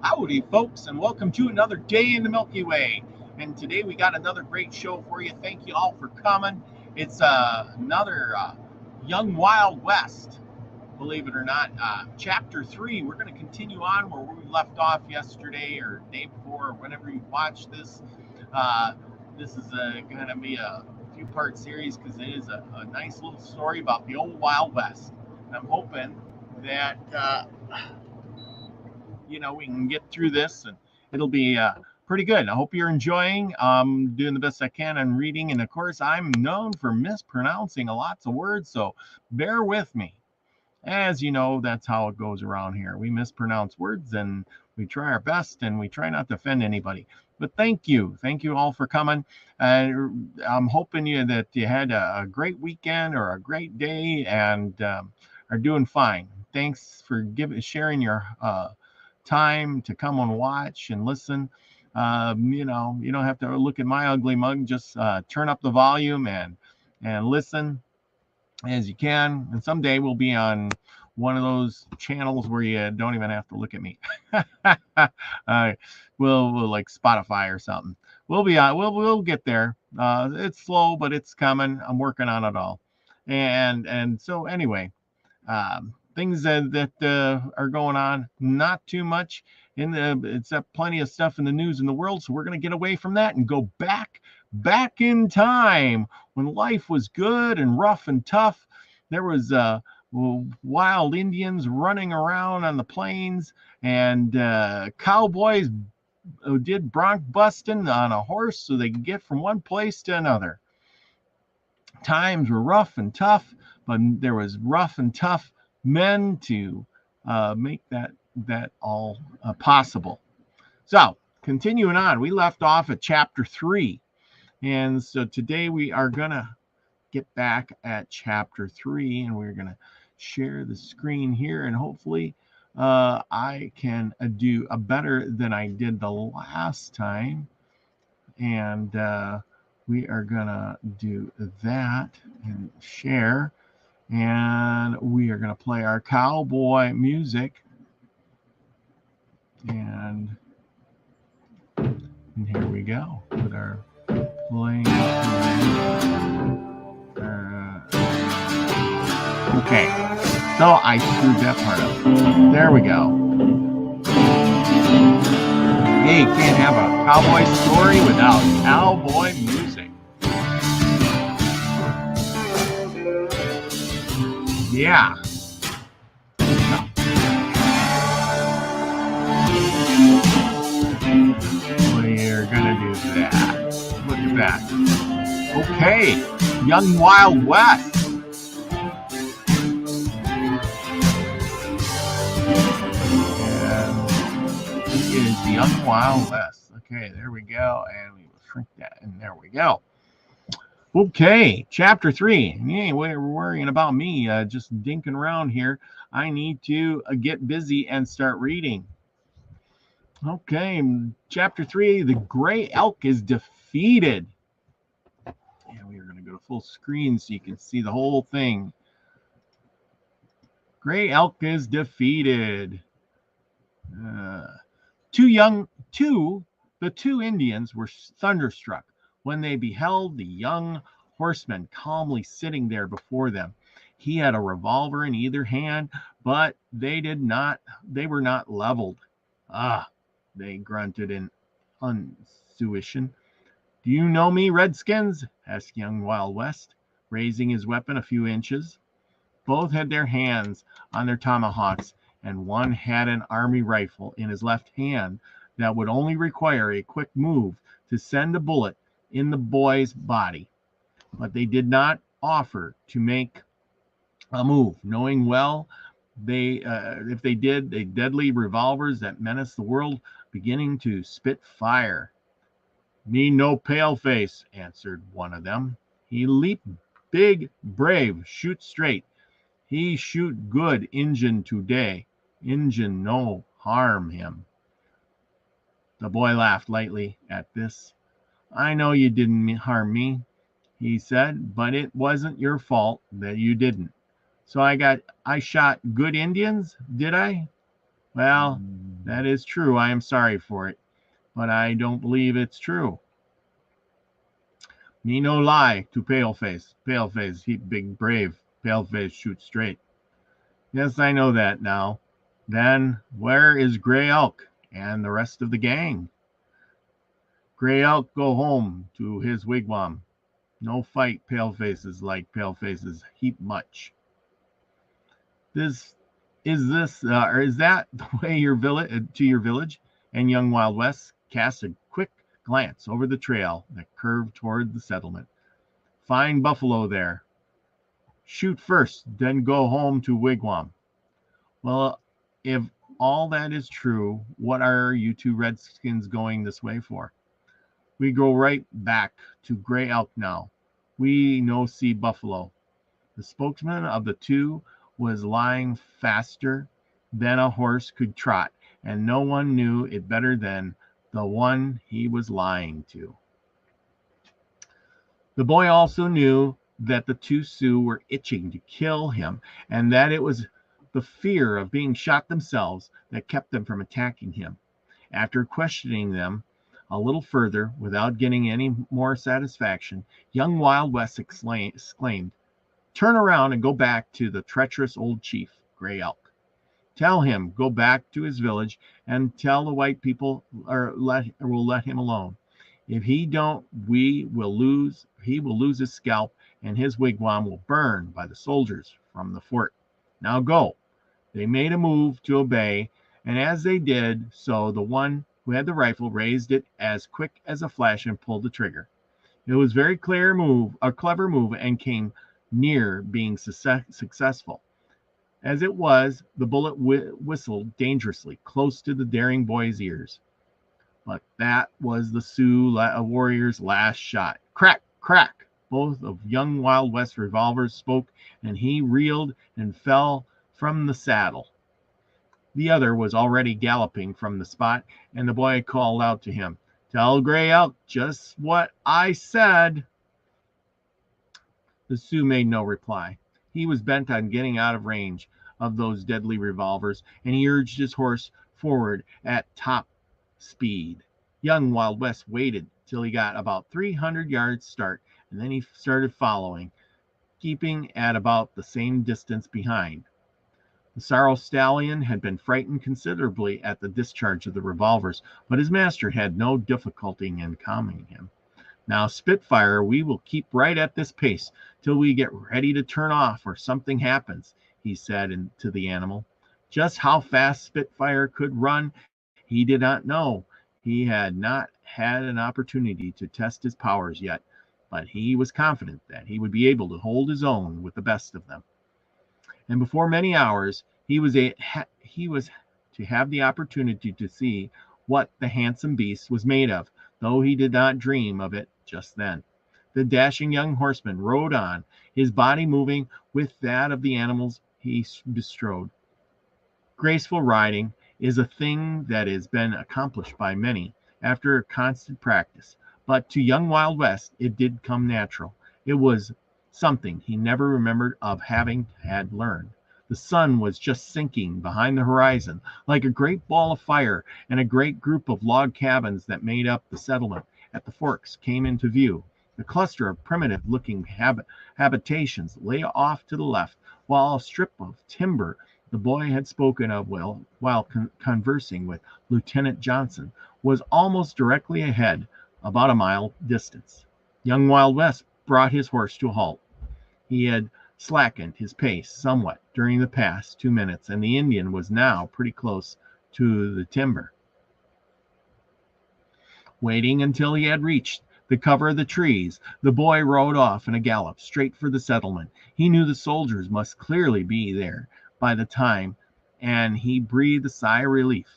Howdy, folks, and welcome to another day in the Milky Way. And today we got another great show for you. Thank you all for coming. It's another Young Wild West, believe it or not. Chapter 3. We're going to continue on where we left off yesterday or day before, or whenever you watch this. This is going to be a few-part series because it is a nice little story about the old Wild West. And I'm hoping that we can get through this and it'll be pretty good. I hope you're enjoying. Doing the best I can on reading, and of course I'm known for mispronouncing lots of words, so bear with me. As you know, that's how it goes around here. We mispronounce words and we try our best, and we try not to offend anybody. But thank you all for coming. I'm hoping that you had a great weekend or a great day and are doing fine. Thanks for sharing your time to come and watch and listen. You don't have to look at my ugly mug. Just turn up the volume and listen as you can. And someday we'll be on one of those channels where you don't even have to look at me. We'll like Spotify or something. We'll be on. We'll get there. It's slow, but it's coming. I'm working on it all. And so anyway. Things that are going on, not too much except plenty of stuff in the news in the world. So we're going to get away from that and go back in time when life was good and rough and tough. There was wild Indians running around on the plains, and cowboys did bronc busting on a horse so they could get from one place to another. Times were rough and tough, but there was rough and tough men to make that all possible. So continuing on, we left off at chapter 3, and so today we are gonna get back at chapter 3, and we're gonna share the screen here, and hopefully I can do a better than I did the last time. And we are gonna do that and share. And we are going to play our cowboy music. And here we go with our playing. Okay, so I screwed that part up. There we go. Hey, you can't have a cowboy story without cowboy music. Yeah. We're gonna do that. Look at that. Okay, Young Wild West. And he is the Young Wild West. Okay, there we go, and we will shrink that, and there we go. Okay, chapter 3. You ain't worrying about me just dinking around here. I need to get busy and start reading. Okay, chapter 3. The gray elk is defeated. And we are going to go to full screen so you can see the whole thing. Gray elk is defeated. The two Indians were thunderstruck when they beheld the young horseman calmly sitting there before them. He had a revolver in either hand, but they were not leveled. Ah, they grunted in unsuition. Do you know me, Redskins? Asked Young Wild West, raising his weapon a few inches. Both had their hands on their tomahawks, and one had an army rifle in his left hand that would only require a quick move to send a bullet in the boy's body. But they did not offer to make a move, knowing well if they did, they deadly revolvers that menace the world beginning to spit fire. Me no pale face, answered one of them. He leap big, brave, shoot straight. He shoot good Injun today. Injun no harm him. The boy laughed lightly at this. I know you didn't harm me, he said, but it wasn't your fault that you didn't. So I shot good Indians, did I? Well, That is true. I am sorry for it, but I don't believe it's true. Me no lie to Paleface. Paleface, he big brave. Paleface shoot straight. Yes, I know that now. Then where is Gray Elk and the rest of the gang? Gray Elk go home to his wigwam. No fight palefaces like palefaces heap much. This or is that the way your village to your village? And young Wild West cast a quick glance over the trail that curved toward the settlement. Fine buffalo there. Shoot first, then go home to wigwam. Well, if all that is true, what are you two redskins going this way for? We go right back to Gray Elk now. We no see buffalo. The spokesman of the two was lying faster than a horse could trot, and no one knew it better than the one he was lying to. The boy also knew that the two Sioux were itching to kill him, and that it was the fear of being shot themselves that kept them from attacking him. After questioning them a little further, without getting any more satisfaction, young Wild West exclaimed, "Turn around and go back to the treacherous old chief, Gray Elk. Tell him go back to his village and tell the white people will let him alone. If he don't, he will lose his scalp and his wigwam will burn by the soldiers from the fort. Now go." They made a move to obey, and as they did so, the one who had the rifle raised it as quick as a flash and pulled the trigger. It was a clever move, and came near being successful. As it was, the bullet whistled dangerously close to the daring boy's ears. But that was the Sioux warrior's last shot. Crack, crack! Both of young Wild West's revolvers spoke, and he reeled and fell from the saddle. The other was already galloping from the spot, and the boy called out to him, "Tell Gray Elk just what I said." The Sioux made no reply. He was bent on getting out of range of those deadly revolvers, and he urged his horse forward at top speed. Young Wild West waited till he got about 300 yards start, and then he started following, keeping at about the same distance behind. The sorrel stallion had been frightened considerably at the discharge of the revolvers, but his master had no difficulty in calming him. "Now, Spitfire, we will keep right at this pace till we get ready to turn off or something happens," he said to the animal. Just how fast Spitfire could run, he did not know. He had not had an opportunity to test his powers yet, but he was confident that he would be able to hold his own with the best of them. And before many hours, he was to have the opportunity to see what the handsome beast was made of, though he did not dream of it just then. The dashing young horseman rode on, his body moving with that of the animals he bestrode. Graceful riding is a thing that has been accomplished by many after constant practice, but to young Wild West it did come natural. It was something he never remembered of having had learned. The sun was just sinking behind the horizon like a great ball of fire, and a great group of log cabins that made up the settlement at the forks came into view. The cluster of primitive-looking habitations lay off to the left, while a strip of timber the boy had spoken of while conversing with Lieutenant Johnson was almost directly ahead, about a mile distance. Young Wild West brought his horse to a halt. He had slackened his pace somewhat during the past 2 minutes, and the Indian was now pretty close to the timber. Waiting until he had reached the cover of the trees, the boy rode off in a gallop straight for the settlement. He knew the soldiers must clearly be there by the time, and he breathed a sigh of relief.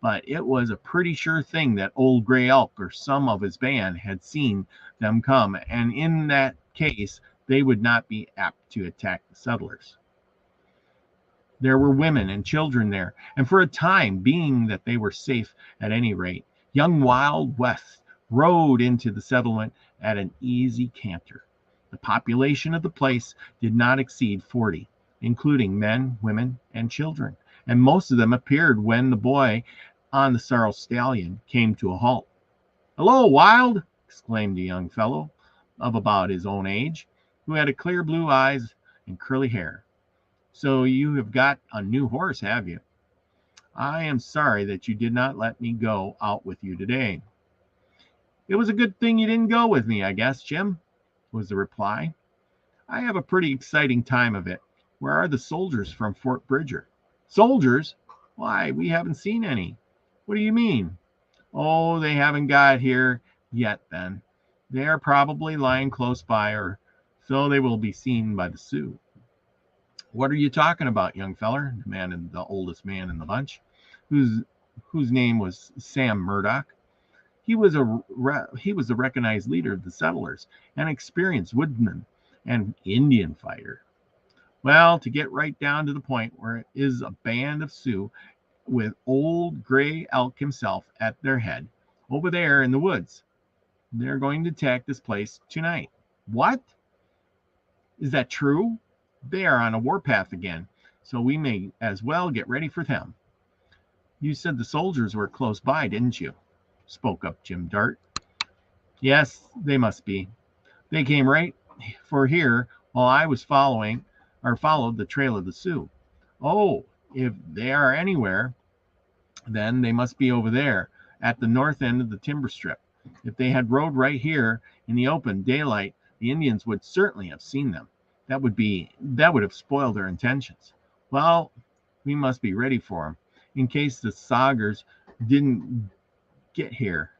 But it was a pretty sure thing that old Gray Elk or some of his band had seen them come, and in that case they would not be apt to attack the settlers. There were women and children there, and for a time, being that they were safe at any rate, young Wild West rode into the settlement at an easy canter. The population of the place did not exceed 40, including men, women, and children, and most of them appeared when the boy on the sorrel stallion came to a halt. "Hello, Wild!" exclaimed a young fellow of about his own age, who had clear blue eyes and curly hair. "So you have got a new horse, have you? I am sorry that you did not let me go out with you today." "It was a good thing you didn't go with me, I guess, Jim," was the reply. "I have a pretty exciting time of it. Where are the soldiers from Fort Bridger?" "Soldiers? Why, we haven't seen any." "What do you mean?" "Oh, they haven't got here yet then. They are probably lying close by, or so they will be seen by the Sioux." "What are you talking about, young feller?" demanded the oldest man in the bunch, whose name was Sam Murdoch. He was the recognized leader of the settlers, an experienced woodsman and Indian fighter. "Well, to get right down to the point, where is a band of Sioux with old Gray Elk himself at their head, over there in the woods. They're going to attack this place tonight." "What? Is that true?" "They are on a warpath again, so we may as well get ready for them." "You said the soldiers were close by, didn't you?" spoke up Jim Dart. "Yes, they must be. They came right for here while I was followed the trail of the Sioux." "Oh, if they are anywhere, then they must be over there at the north end of the timber strip. If they had rode right here in the open daylight, the Indians would certainly have seen them. That would have spoiled their intentions." "Well, we must be ready for them, in case the Saugers didn't get here,"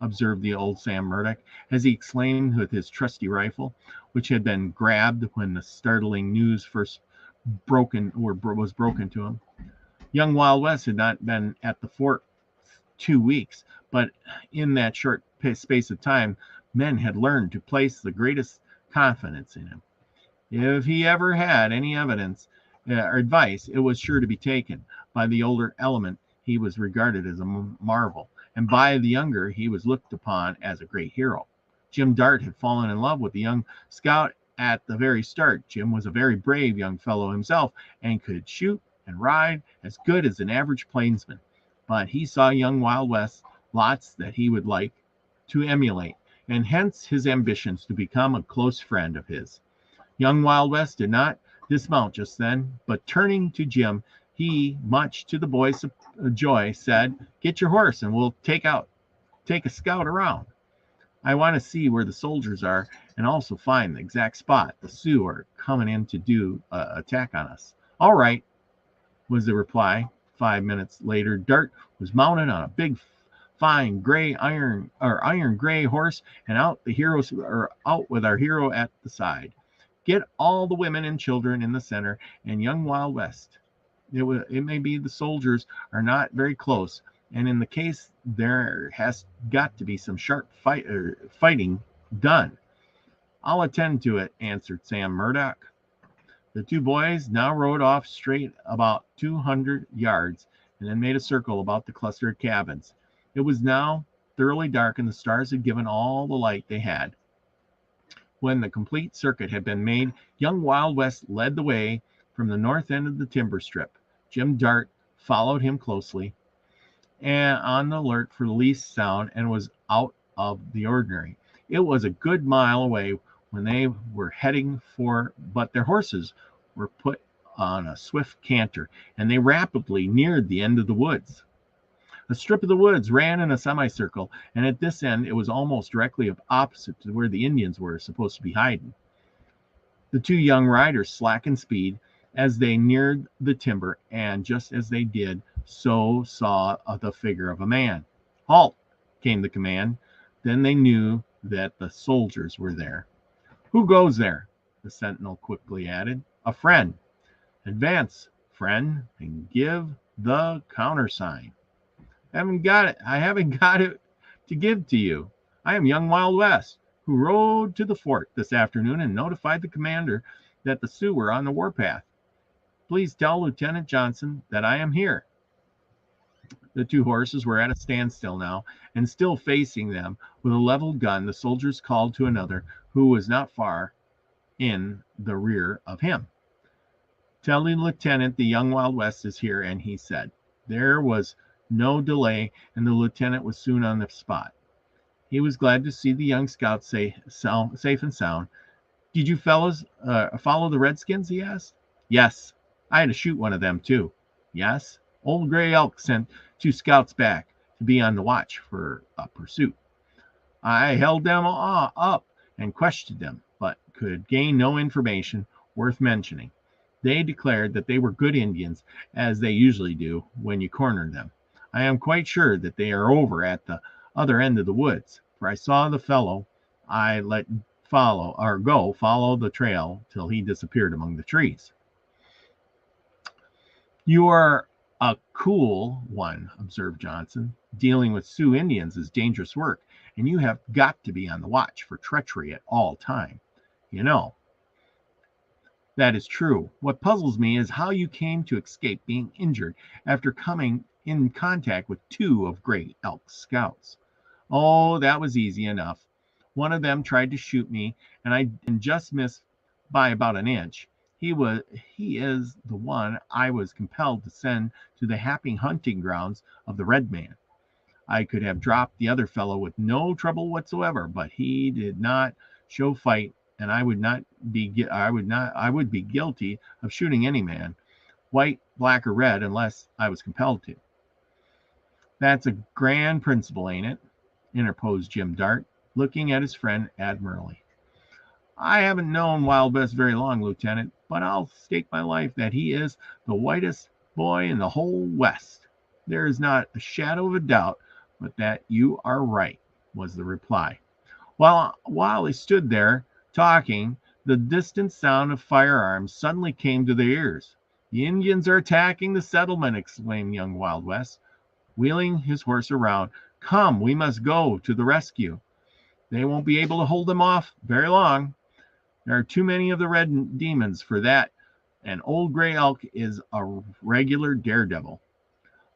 observed the old Sam Murdoch, as he exclaimed with his trusty rifle, which had been grabbed when the startling news first was broken to him. Young Wild West had not been at the fort 2 weeks, but in that short space of time, men had learned to place the greatest confidence in him. If he ever had any evidence or advice, it was sure to be taken. By the older element, he was regarded as a marvel, and by the younger, he was looked upon as a great hero. Jim Dart had fallen in love with the young scout at the very start. Jim was a very brave young fellow himself, and could shoot and ride as good as an average plainsman. But he saw young Wild West lots that he would like to emulate, and hence his ambitions to become a close friend of his. Young Wild West did not dismount just then, but turning to Jim, he, much to the boy's joy, said, "Get your horse and we'll take a scout around. I want to see where the soldiers are, and also find the exact spot the Sioux are coming in to do attack on us." "All right," was the reply. 5 minutes later, Dart was mounted on a big, fine iron gray horse, and out with our hero at the side. "Get all the women and children in the center, and young Wild West. It may be the soldiers are not very close, and in the case there has got to be some sharp fighting done." "I'll attend to it," answered Sam Murdoch. The two boys now rode off straight about 200 yards, and then made a circle about the cluster of cabins. It was now thoroughly dark, and the stars had given all the light they had. When the complete circuit had been made, young Wild West led the way from the north end of the timber strip. Jim Dart followed him closely, and on the alert for the least sound, and was out of the ordinary. It was a good mile away when they were heading for, but their horses were put on a swift canter, and they rapidly neared the end of the woods. A strip of the woods ran in a semicircle, and at this end it was almost directly opposite to where the Indians were supposed to be hiding. The two young riders slackened speed as they neared the timber, and just as they did so saw the figure of a man. "Halt!" came the command. Then they knew that the soldiers were there. "Who goes there?" the sentinel quickly added. "A friend." "Advance, friend, and give the countersign." I haven't got it to give to you. I am young Wild West, who rode to the fort this afternoon and notified the commander that the Sioux were on the warpath. Please tell Lieutenant Johnson that I am here." The two horses were at a standstill now, and still facing them with a leveled gun. The soldiers called to another, who was not far in the rear of him. Tell the lieutenant the young Wild West is here, and he said. There was no delay, and the lieutenant was soon on the spot. He was glad to see the young scout safe and sound. Did you fellows follow the Redskins? He asked. Yes. I had to shoot one of them, too. Yes. Old Gray Elk sent 2 scouts back to be on the watch for a pursuit. I held them up and questioned them, but could gain no information worth mentioning. They declared that they were good Indians, as they usually do when you corner them. I am quite sure that they are over at the other end of the woods, for I saw the fellow I let follow the trail till he disappeared among the trees. You are a cool one, observed Johnson. Dealing with Sioux Indians is dangerous work, and you have got to be on the watch for treachery at all time. You know, that is true. What puzzles me is how you came to escape being injured after coming in contact with 2 of Gray Elk's scouts. Oh, that was easy enough. One of them tried to shoot me, and I just missed by about an inch. He is the one I was compelled to send to the happy hunting grounds of the red man. I could have dropped the other fellow with no trouble whatsoever, but he did not show fight, and I would be guilty of shooting any man, white, black, or red, unless I was compelled to. That's a grand principle, ain't it? Interposed Jim Dart, looking at his friend admirably. I haven't known Wild West very long, Lieutenant, but I'll stake my life that he is the whitest boy in the whole West. There is not a shadow of a doubt but that you are right, was the reply. While they stood there talking, the distant sound of firearms suddenly came to their ears. The Indians are attacking the settlement, exclaimed young Wild West, wheeling his horse around. Come, we must go to the rescue. They won't be able to hold them off very long. There are too many of the red demons for that, and old Gray Elk is a regular daredevil.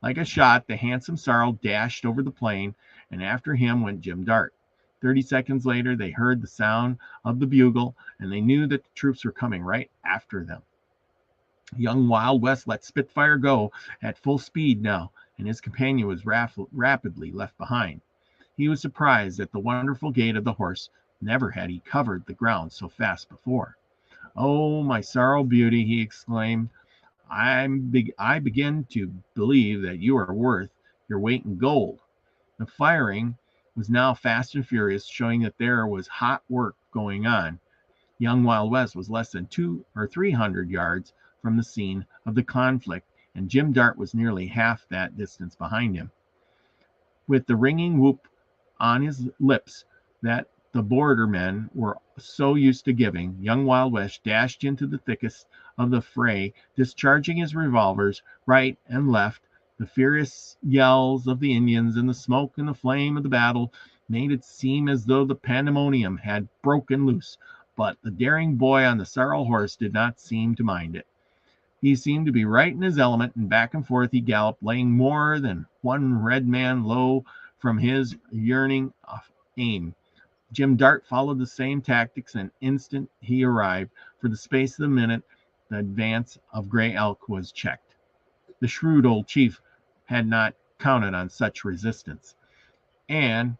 Like a shot, the handsome sorrel dashed over the plain, and after him went Jim Dart. 30 seconds later, they heard the sound of the bugle, and they knew that the troops were coming right after them. Young Wild West let Spitfire go at full speed now, and his companion was rapidly left behind. He was surprised at the wonderful gait of the horse. Never had he covered the ground so fast before. Oh, my sorrel beauty, he exclaimed. I begin to believe that you are worth your weight in gold. The firing was now fast and furious, showing that there was hot work going on. Young Wild West was less than 200 or 300 yards from the scene of the conflict, and Jim Dart was nearly half that distance behind him. With the ringing whoop on his lips that the bordermen were so used to giving, young Wild West dashed into the thickest of the fray, discharging his revolvers right and left. The furious yells of the Indians and the smoke and the flame of the battle made it seem as though the pandemonium had broken loose, but the daring boy on the sorrel horse did not seem to mind it. He seemed to be right in his element, and back and forth he galloped, laying more than one red man low from his yearning aim. Jim Dart followed the same tactics, and instant he arrived. For the space of a minute, the advance of Gray Elk was checked. The shrewd old chief had not counted on such resistance, and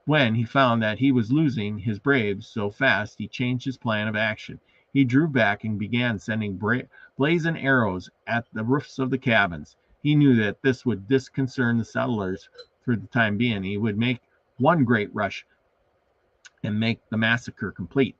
when he found that he was losing his braves so fast, he changed his plan of action. He drew back and began sending blazing arrows at the roofs of the cabins. He knew that this would disconcert the settlers for the time being. He would make one great rush and make the massacre complete.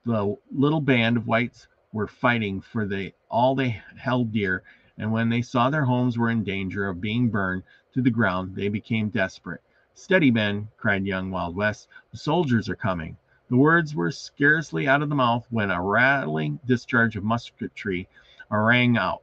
The little band of whites were fighting for all they held dear, and when they saw their homes were in danger of being burned to the ground, they became desperate. Steady, men, cried young Wild West. The soldiers are coming. The words were scarcely out of the mouth when a rattling discharge of musketry rang out.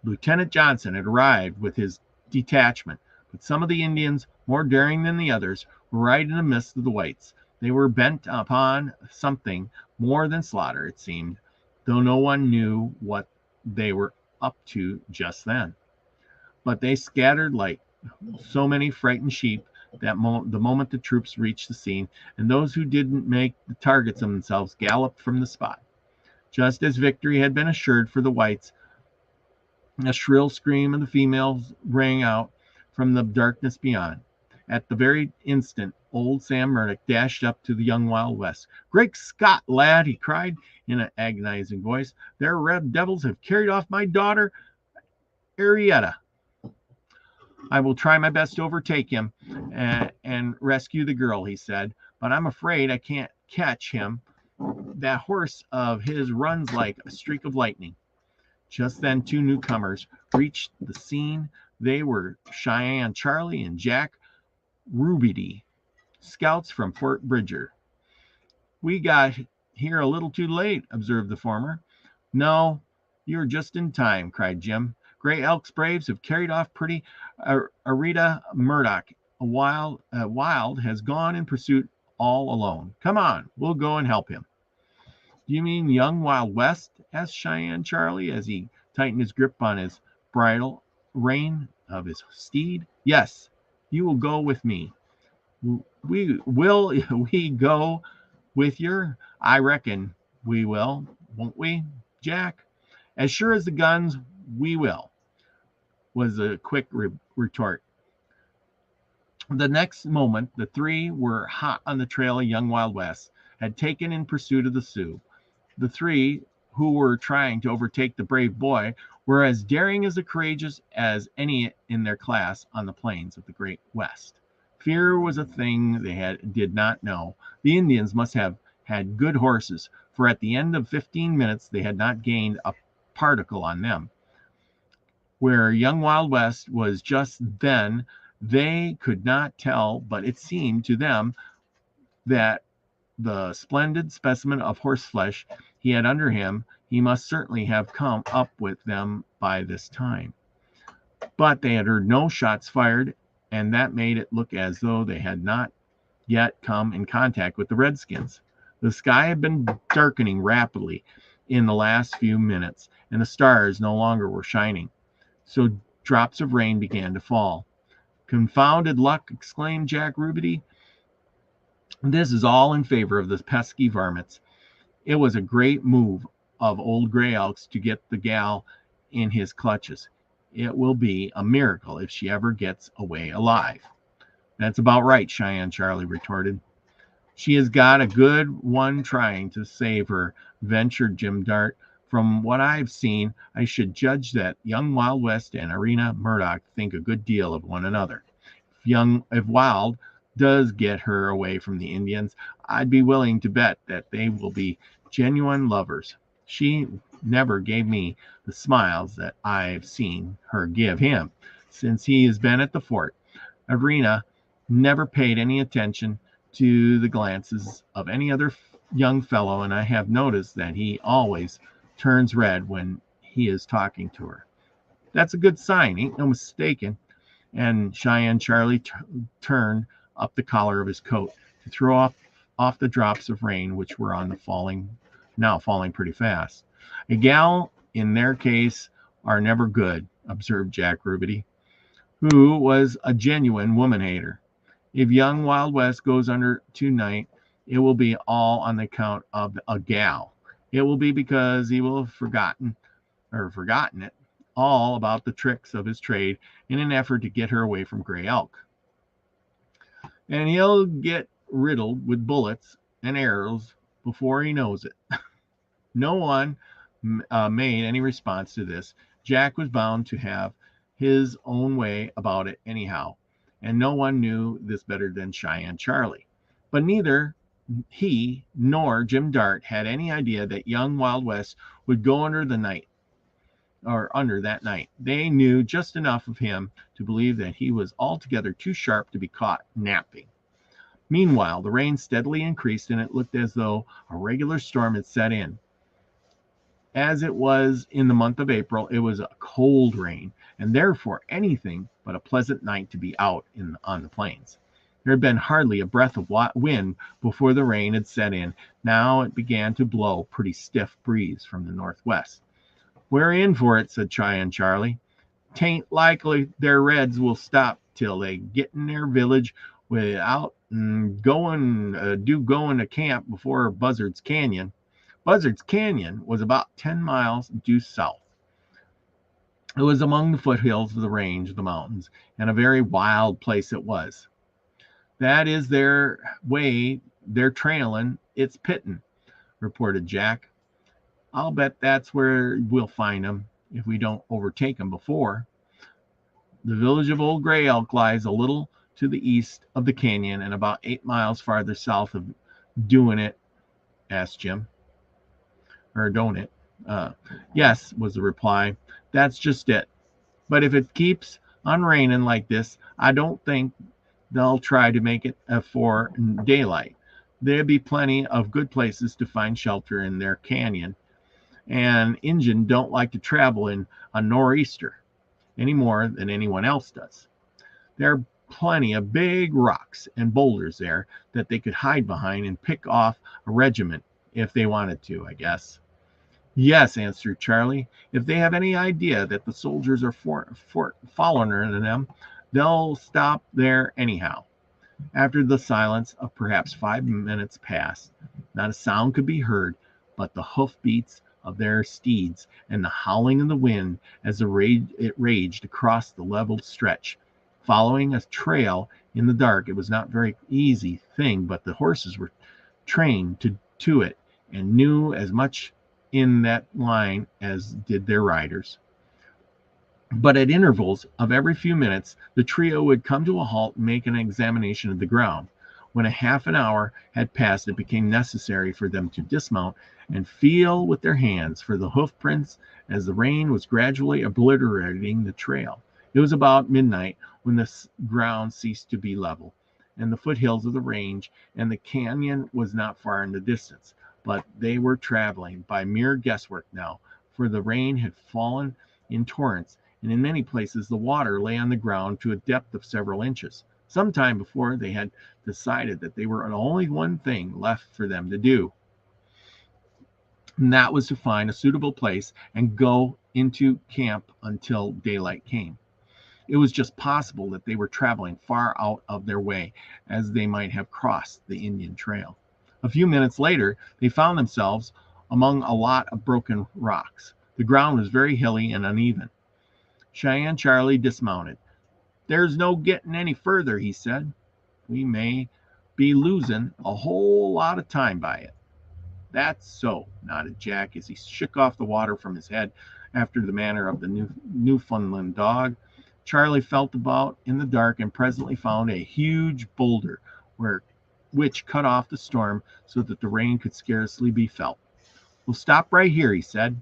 Lieutenant Johnson had arrived with his detachment, but some of the Indians, more daring than the others, were right in the midst of the whites. They were bent upon something more than slaughter, it seemed, though no one knew what they were up to just then. But they scattered like so many frightened sheep the moment the troops reached the scene, and those who didn't make the targets of themselves galloped from the spot. Just as victory had been assured for the whites, a shrill scream of the females rang out from the darkness beyond. At the very instant, old Sam Murdoch dashed up to the young Wild West. "Great Scott, lad!" he cried in an agonizing voice. "Their red devils have carried off my daughter, Arietta. I will try my best to overtake him and rescue the girl," he said, "but I'm afraid I can't catch him. That horse of his runs like a streak of lightning." Just then, two newcomers reached the scene. They were Cheyenne Charlie and Jack Ruby, scouts from Fort Bridger. "We got here a little too late," observed the former. "No, you're just in time," cried Jim. "Gray Elk's braves have carried off pretty Arietta Murdoch. Wild has gone in pursuit all alone. Come on, we'll go and help him." "Do you mean young Wild West?" asked Cheyenne Charlie as he tightened his grip on his bridle rein of his steed. "Yes, you will go with me." We go with you? "I reckon we will, won't we, Jack?" "As sure as the guns, we will," was the quick retort. The next moment, the three were hot on the trail of young Wild West, had taken in pursuit of the Sioux. The three who were trying to overtake the brave boy were as daring as courageous as any in their class on the plains of the Great West. Fear was a thing they did not know. The Indians must have had good horses, for at the end of 15 minutes they had not gained a particle on them. Where young Wild West was just then, they could not tell, but it seemed to them that the splendid specimen of horseflesh he had under him, he must certainly have come up with them by this time. But they had heard no shots fired, and that made it look as though they had not yet come in contact with the redskins. The sky had been darkening rapidly in the last few minutes, and the stars no longer were shining. So drops of rain began to fall. "Confounded luck!" exclaimed Jack Ruby. "This is all in favor of the pesky varmints. It was a great move of old Gray Elk's to get the gal in his clutches. It will be a miracle if she ever gets away alive." "That's about right," Cheyenne Charlie retorted. "She has got a good one trying to save her," ventured Jim Dart. "From what I've seen, I should judge that young Wild West and Arietta Murdoch think a good deal of one another. If Wild does get her away from the Indians, I'd be willing to bet that they will be genuine lovers. She never gave me the smiles that I've seen her give him since he has been at the fort. Arietta never paid any attention to the glances of any other young fellow, and I have noticed that he always turns red when he is talking to her. That's a good sign, ain't no mistaking." And Cheyenne Charlie turned up the collar of his coat to throw off the drops of rain which were now falling pretty fast. "A gal in their case are never good," observed Jack Ruby, who was a genuine woman-hater. "If young Wild West goes under tonight, it will be all on the account of a gal. It will be because he will have forgotten it all about the tricks of his trade in an effort to get her away from Gray Elk. And he'll get riddled with bullets and arrows before he knows it." No one made any response to this. Jack was bound to have his own way about it anyhow, and no one knew this better than Cheyenne Charlie. But neither he nor Jim Dart had any idea that young Wild West would go under that night. They knew just enough of him to believe that he was altogether too sharp to be caught napping. Meanwhile, the rain steadily increased, and it looked as though a regular storm had set in. As it was in the month of April, it was a cold rain, and therefore anything but a pleasant night to be out on the plains. There had been hardly a breath of wind before the rain had set in. Now it began to blow a pretty stiff breeze from the northwest. "We're in for it," said Cheyenne Charlie. "'Tain't likely their reds will stop till they get in their village without going to camp before Buzzard's Canyon. Buzzard's Canyon was about 10 miles due south. It was among the foothills of the range of the mountains, and a very wild place it was. That is their way, they're trailing, it's pittin', reported Jack. I'll bet that's where we'll find them if we don't overtake them before. The village of Old Gray Elk lies a little to the east of the canyon and about 8 miles farther south of Doing It, asked Jim. Or don't it? Yes, was the reply. That's just it. But if it keeps on raining like this, I don't think they'll try to make it for daylight. There'll be plenty of good places to find shelter in their canyon, and Injun don't like to travel in a nor'easter any more than anyone else does. There are plenty of big rocks and boulders there that they could hide behind and pick off a regiment if they wanted to, I guess. Yes, answered Charlie. If they have any idea that the soldiers are following them, they'll stop there anyhow. After the silence of perhaps 5 minutes passed, not a sound could be heard but the hoofbeats of their steeds and the howling of the wind as it raged across the leveled stretch. Following a trail in the dark, it was not a very easy thing, but the horses were trained to it and knew as much in that line as did their riders. But at intervals of every few minutes, the trio would come to a halt and make an examination of the ground. When a half an hour had passed, it became necessary for them to dismount and feel with their hands for the hoof prints as the rain was gradually obliterating the trail. It was about midnight when the ground ceased to be level, and the foothills of the range and the canyon was not far in the distance. But they were traveling by mere guesswork now, for the rain had fallen in torrents, and in many places the water lay on the ground to a depth of several inches. Some time before they had decided that they were only one thing left for them to do, and that was to find a suitable place and go into camp until daylight came. It was just possible that they were traveling far out of their way, as they might have crossed the Indian trail. A few minutes later, they found themselves among a lot of broken rocks. The ground was very hilly and uneven. Cheyenne Charlie dismounted. There's no getting any further, he said. We may be losing a whole lot of time by it. That's so, nodded Jack as he shook off the water from his head after the manner of the Newfoundland dog. Charlie felt about in the dark and presently found a huge boulder which cut off the storm so that the rain could scarcely be felt. We'll stop right here, he said.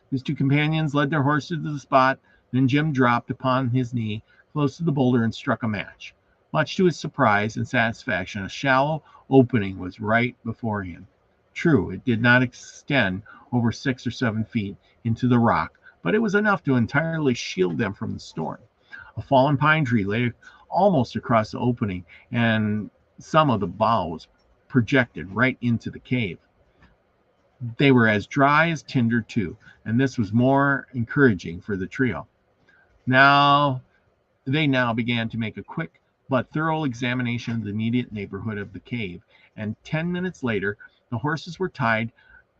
His two companions led their horses to the spot. Then Jim dropped upon his knee close to the boulder and struck a match. Much to his surprise and satisfaction, a shallow opening was right before him. True, it did not extend over 6 or 7 feet into the rock, but it was enough to entirely shield them from the storm. A fallen pine tree lay almost across the opening, and some of the boughs projected right into the cave. They were as dry as tinder, too, and this was more encouraging for the trio. They now began to make a quick but thorough examination of the immediate neighborhood of the cave, and 10 minutes later, the horses were tied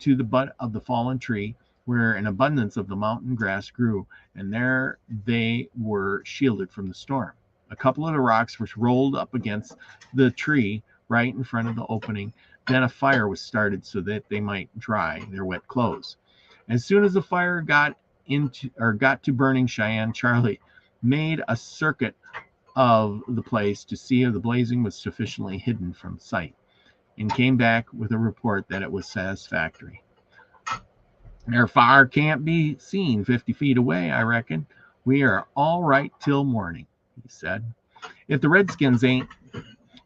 to the butt of the fallen tree, where an abundance of the mountain grass grew, and there they were shielded from the storm. A couple of the rocks were rolled up against the tree right in front of the opening. Then a fire was started so that they might dry their wet clothes. As soon as the fire got to burning, Cheyenne Charlie made a circuit of the place to see if the blazing was sufficiently hidden from sight, and came back with a report that it was satisfactory. Their fire can't be seen 50 feet away, I reckon. We are all right till morning, he said. If the Redskins ain't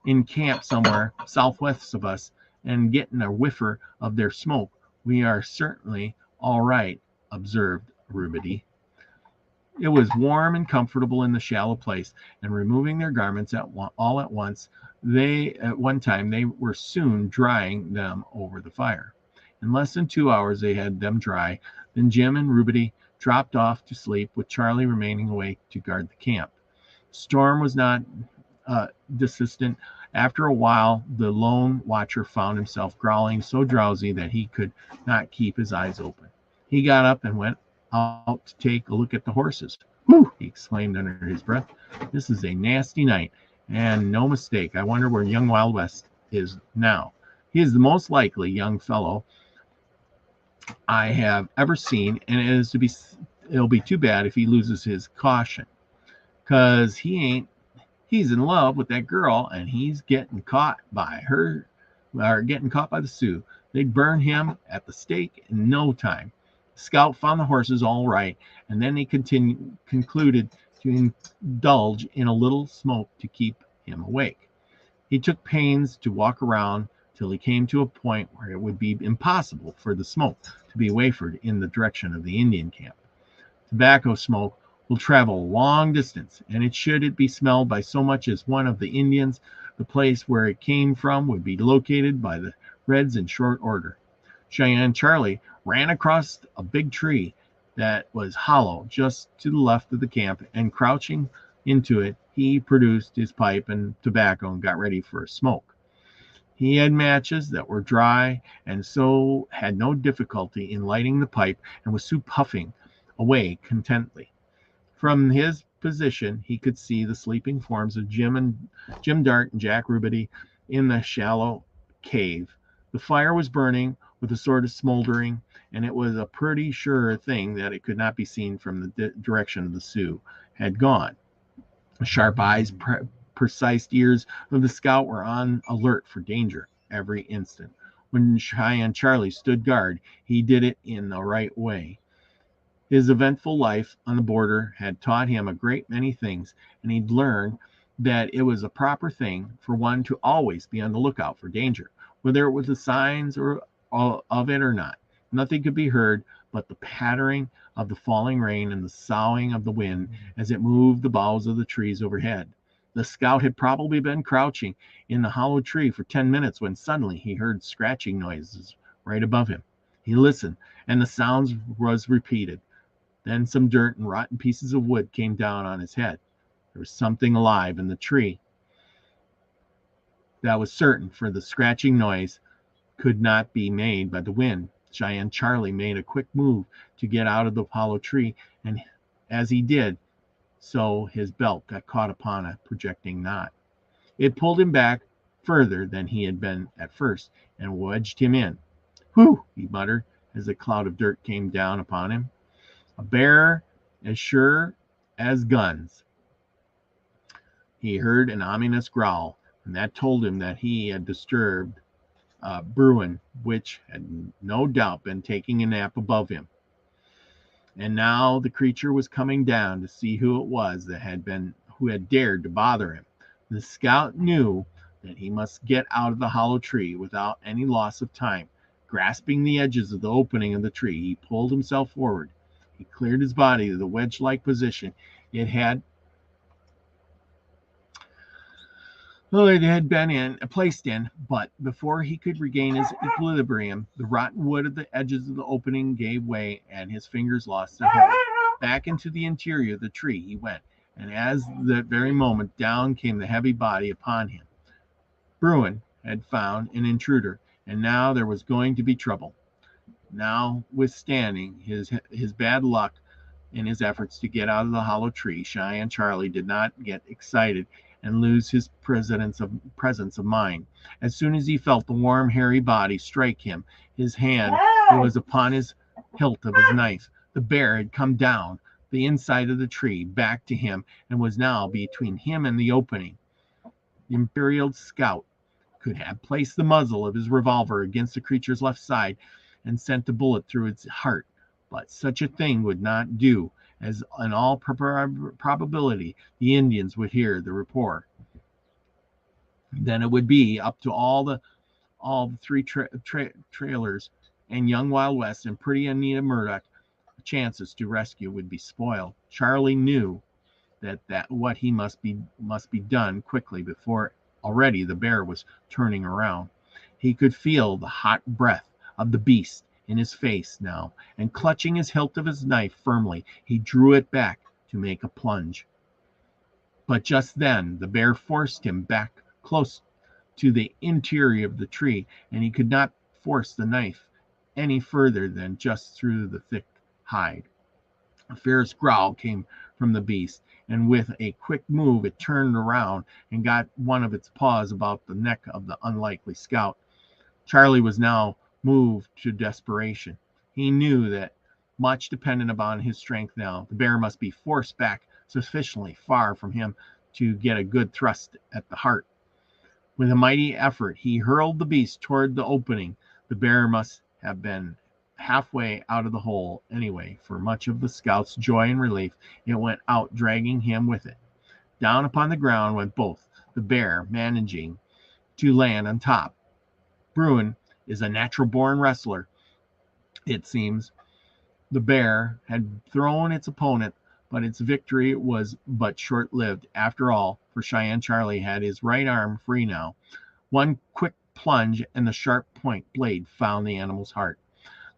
in camp somewhere southwest of us and getting a whiffer of their smoke, we are certainly all right, observed Rubity. It was warm and comfortable in the shallow place, and removing their garments all at once, at one time they were soon drying them over the fire. In less than 2 hours they had them dry. Then Jim and Rubity dropped off to sleep, with Charlie remaining awake to guard the camp. The storm was not desistant. After a while, the lone watcher found himself growling so drowsy that he could not keep his eyes open. He got up and went out to take a look at the horses. Whew! He exclaimed under his breath. This is a nasty night, and no mistake. I wonder where young Wild West is now. He is the most likely young fellow I have ever seen, and it'll be too bad if he loses his caution, because he's in love with that girl, and he's getting caught by her, or getting caught by the Sioux. They'd burn him at the stake in no time. The scout found the horses all right, and then he concluded to indulge in a little smoke to keep him awake. He took pains to walk around till he came to a point where it would be impossible for the smoke to be wafted in the direction of the Indian camp. Tobacco smoke will travel a long distance, and should it be smelled by so much as one of the Indians, the place where it came from would be located by the Reds in short order. Cheyenne Charlie ran across a big tree that was hollow just to the left of the camp, and crouching into it, he produced his pipe and tobacco and got ready for a smoke. He had matches that were dry, and so had no difficulty in lighting the pipe, and was soon puffing away contentedly. From his position, he could see the sleeping forms of Jim Dart and Jack Ruby in the shallow cave. The fire was burning with a sort of smoldering, and it was a pretty sure thing that it could not be seen from the direction of the Sioux had gone. The sharp eyes, precise ears of the scout were on alert for danger every instant. When Cheyenne Charlie stood guard, he did it in the right way. His eventful life on the border had taught him a great many things, and he'd learned that it was a proper thing for one to always be on the lookout for danger, whether it was the signs of it or not. Nothing could be heard but the pattering of the falling rain and the soughing of the wind as it moved the boughs of the trees overhead. The scout had probably been crouching in the hollow tree for 10 minutes when suddenly he heard scratching noises right above him. He listened, and the sounds was repeated. Then some dirt and rotten pieces of wood came down on his head. There was something alive in the tree. That was certain, for the scratching noise could not be made by the wind. Cheyenne Charlie made a quick move to get out of the hollow tree, and as he did so, his belt got caught upon a projecting knot. It pulled him back further than he had been at first, and wedged him in. "Whew!" he muttered, as a cloud of dirt came down upon him. "A bear as sure as guns." He heard an ominous growl, and that told him that he had disturbed Bruin, which had no doubt been taking a nap above him. And now the creature was coming down to see who it was who had dared to bother him. The scout knew that he must get out of the hollow tree without any loss of time. Grasping the edges of the opening of the tree, he pulled himself forward. He cleared his body to the wedge-like position it had been placed in, but before he could regain his equilibrium, the rotten wood at the edges of the opening gave way, and his fingers lost their hold. Back into the interior of the tree he went, and at that very moment down came the heavy body upon him. Bruin had found an intruder, and now there was going to be trouble. Notwithstanding his bad luck in his efforts to get out of the hollow tree, Cheyenne Charlie did not get excited and lose his presence of mind. As soon as he felt the warm, hairy body strike him, his hand was upon his hilt of his knife. The bear had come down the inside of the tree, back to him, and was now between him and the opening. The imperial scout could have placed the muzzle of his revolver against the creature's left side and sent a bullet through its heart, but such a thing would not do, as in all probability the Indians would hear the report. Then it would be up to all the three trailers and young Wild West and pretty Anita Murdoch. The chances to rescue would be spoiled. Charlie knew that what he must be done quickly, before already the bear was turning around. He could feel the hot breath of the beast in his face now, and clutching his hilt of his knife firmly, he drew it back to make a plunge. But just then the bear forced him back close to the interior of the tree, and he could not force the knife any further than just through the thick hide. A fierce growl came from the beast, and with a quick move it turned around and got one of its paws about the neck of the unlikely scout. Charlie was now moved to desperation. He knew that much depended upon his strength now. The bear must be forced back sufficiently far from him to get a good thrust at the heart. With a mighty effort, he hurled the beast toward the opening. The bear must have been halfway out of the hole anyway, for much of the scout's joy and relief, it went out, dragging him with it. Down upon the ground went both, the bear managing to land on top. Bruin is a natural-born wrestler, it seems. The bear had thrown its opponent, but its victory was but short-lived after all, for Cheyenne Charlie had his right arm free now. One quick plunge, and the sharp point blade found the animal's heart.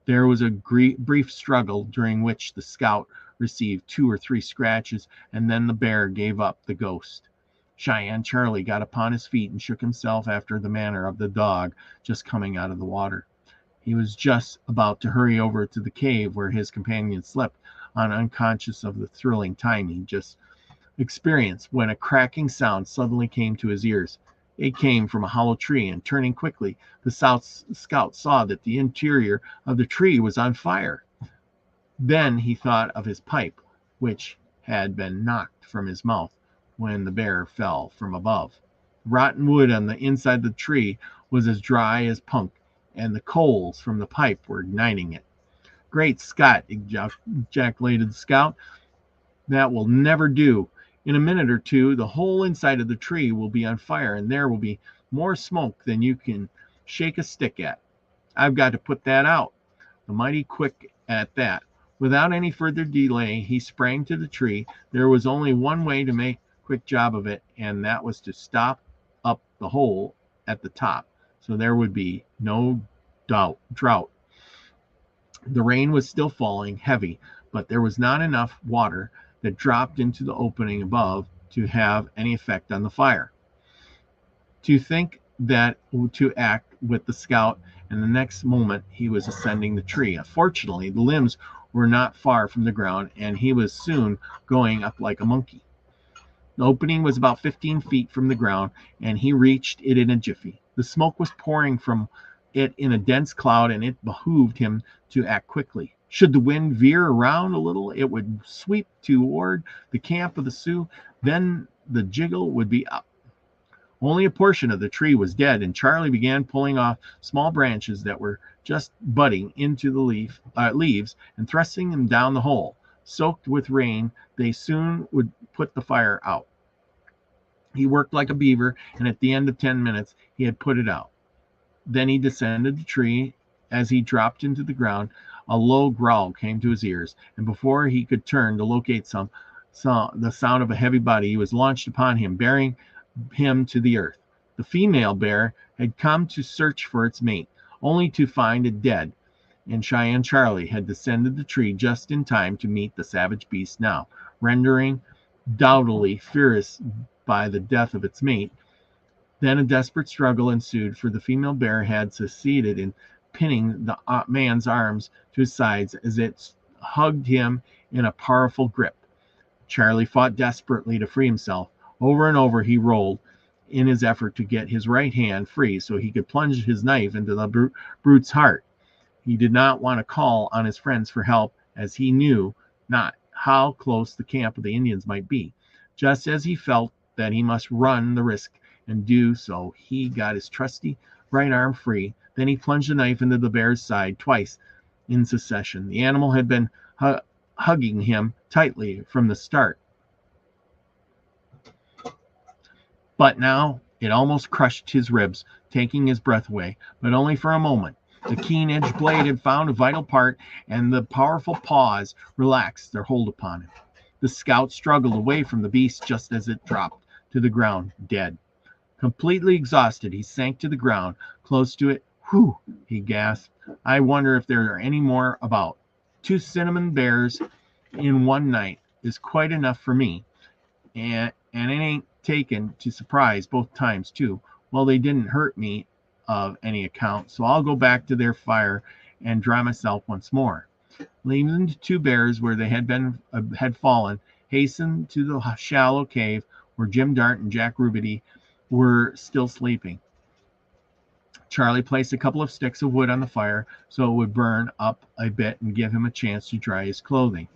There was a brief struggle, during which the scout received 2 or 3 scratches, and then the bear gave up the ghost. Cheyenne Charlie got upon his feet and shook himself after the manner of the dog just coming out of the water. He was just about to hurry over to the cave where his companion slept, unconscious of the thrilling time he just experienced, when a cracking sound suddenly came to his ears. It came from a hollow tree, and turning quickly, the scout saw that the interior of the tree was on fire. Then he thought of his pipe, which had been knocked from his mouth when the bear fell from above. Rotten wood on the inside of the tree was as dry as punk, and the coals from the pipe were igniting it. "Great Scott!" ejaculated the scout. "That will never do. In a minute or two the whole inside of the tree will be on fire, and there will be more smoke than you can shake a stick at. I've got to put that out." The mighty quick at that. Without any further delay, he sprang to the tree. There was only one way to make quick job of it, and that was to stop up the hole at the top, so there would be no drought. The rain was still falling heavy, but there was not enough water that dropped into the opening above to have any effect on the fire. To think that to act with the scout, and the next moment he was ascending the tree. Fortunately, the limbs were not far from the ground, and he was soon going up like a monkey. The opening was about 15 feet from the ground, and he reached it in a jiffy. The smoke was pouring from it in a dense cloud, and it behooved him to act quickly. Should the wind veer around a little, it would sweep toward the camp of the Sioux. Then the jiggle would be up. Only a portion of the tree was dead, and Charlie began pulling off small branches that were just budding into the leaves and thrusting them down the hole. Soaked with rain, they soon would put the fire out. He worked like a beaver, and at the end of 10 minutes he had put it out. Then he descended the tree. As he dropped into the ground, a low growl came to his ears, and before he could turn to locate the sound of a heavy body was launched upon him, bearing him to the earth. The female bear had come to search for its mate, only to find it dead, and Cheyenne Charlie had descended the tree just in time to meet the savage beast now, rendering doubly furious by the death of its mate. Then a desperate struggle ensued, for the female bear had succeeded in pinning the man's arms to his sides as it hugged him in a powerful grip. Charlie fought desperately to free himself. Over and over he rolled in his effort to get his right hand free so he could plunge his knife into the brute's heart. He did not want to call on his friends for help, as he knew not how close the camp of the Indians might be. Just as he felt that he must run the risk and do so, he got his trusty right arm free. Then he plunged the knife into the bear's side twice in succession. The animal had been hugging him tightly from the start, but now it almost crushed his ribs, taking his breath away, but only for a moment. The keen-edged blade had found a vital part, and the powerful paws relaxed their hold upon it. The scout struggled away from the beast just as it dropped to the ground, dead. Completely exhausted, he sank to the ground, close to it. "Whew," he gasped. "I wonder if there are any more about. 2 cinnamon bears in one night is quite enough for me, and and it ain't taken to surprise both times, too. Well, they didn't hurt me of any account, so I'll go back to their fire and dry myself once more. Leaving the two bears where they had fallen, hastened to the shallow cave where Jim Dart and Jack Ruby were still sleeping. Charlie placed a couple of sticks of wood on the fire so it would burn up a bit and give him a chance to dry his clothing.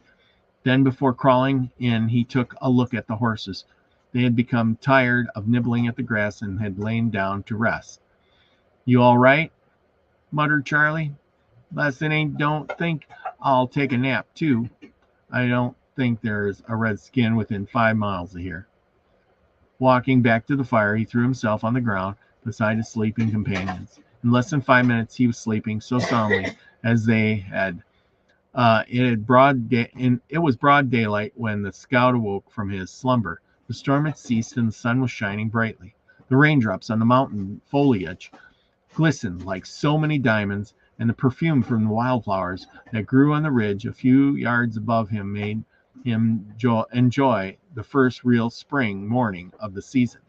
Then, before crawling in, he took a look at the horses. They had become tired of nibbling at the grass and had lain down to rest. "You all right?" muttered Charlie. "Lesson don't think I'll take a nap, too. I don't think there's a redskin within 5 miles of here." Walking back to the fire, he threw himself on the ground beside his sleeping companions. In less than 5 minutes, he was sleeping so soundly as they had. It was broad daylight when the scout awoke from his slumber. The storm had ceased and the sun was shining brightly. The raindrops on the mountain foliage glistened like so many diamonds, and the perfume from the wildflowers that grew on the ridge a few yards above him made him enjoy the first real spring morning of the season.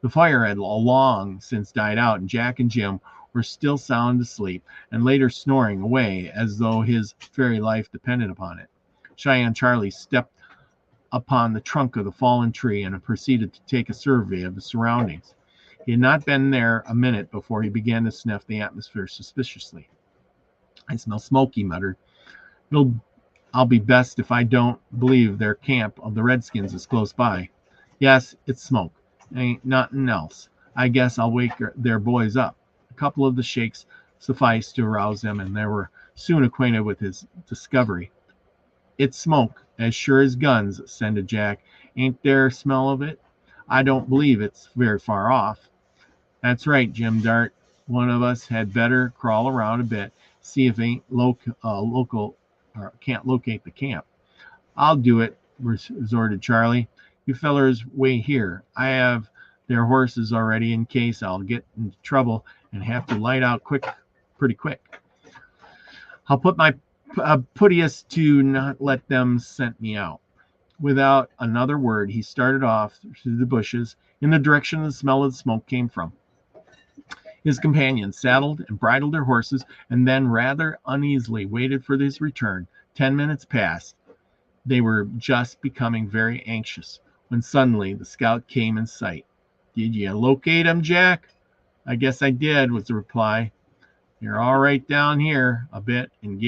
The fire had long since died out, and Jack and Jim were still sound asleep and later snoring away as though his very life depended upon it. Cheyenne Charlie stepped upon the trunk of the fallen tree and proceeded to take a survey of the surroundings. He had not been there a minute before he began to sniff the atmosphere suspiciously. "I smell smoke," he muttered. "I'll be best if I don't believe their camp of the Redskins is close by. Yes, it's smoke. Ain't nothing else. I guess I'll wake their boys up." A couple of the shakes sufficed to arouse them, and they were soon acquainted with his discovery. "It's smoke, as sure as guns," assented Jack. "Ain't there a smell of it? I don't believe it's very far off." "That's right, Jim Dart. One of us had better crawl around a bit, see if ain't local or can't locate the camp." "I'll do it," resorted Charlie. "You fellers wait here. I have their horses already in case I'll get into trouble and have to light out pretty quick. I'll put my puttiest to not let them scent me out." Without another word, he started off through the bushes in the direction the smell of the smoke came from. His companions saddled and bridled their horses, and then rather uneasily waited for his return. 10 minutes passed. They were just becoming very anxious when suddenly the scout came in sight. "Did you locate him, Jack?" "I guess I did," was the reply. "You're all right down here a bit and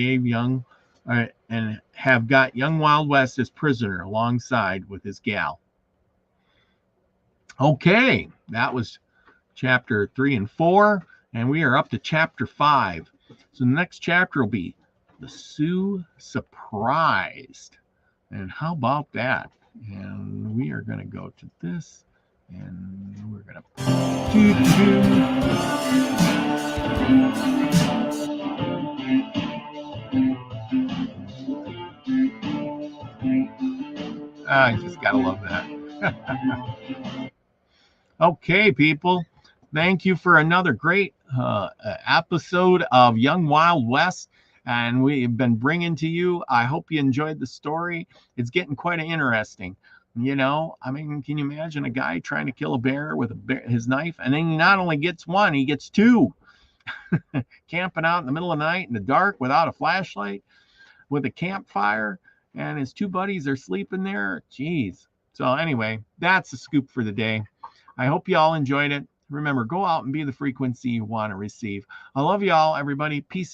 have got young Wild West as prisoner alongside with his gal." Okay, that was chapter 3 and 4, and we are up to chapter 5. So the next chapter will be The Sioux Surprised. And how about that? And we are going to go to this, and we're going to I just gotta love that. Okay, people, thank you for another great episode of Young Wild West, and we've been bringing to you. I hope you enjoyed the story. It's getting quite interesting. You know, I mean, can you imagine a guy trying to kill a bear with his knife, and then he not only gets one, he gets two. Camping out in the middle of the night in the dark without a flashlight, with a campfire, and his two buddies are sleeping there. Jeez. So anyway, that's the scoop for the day. I hope you all enjoyed it. Remember, go out and be the frequency you want to receive. I love you all, everybody. Peace.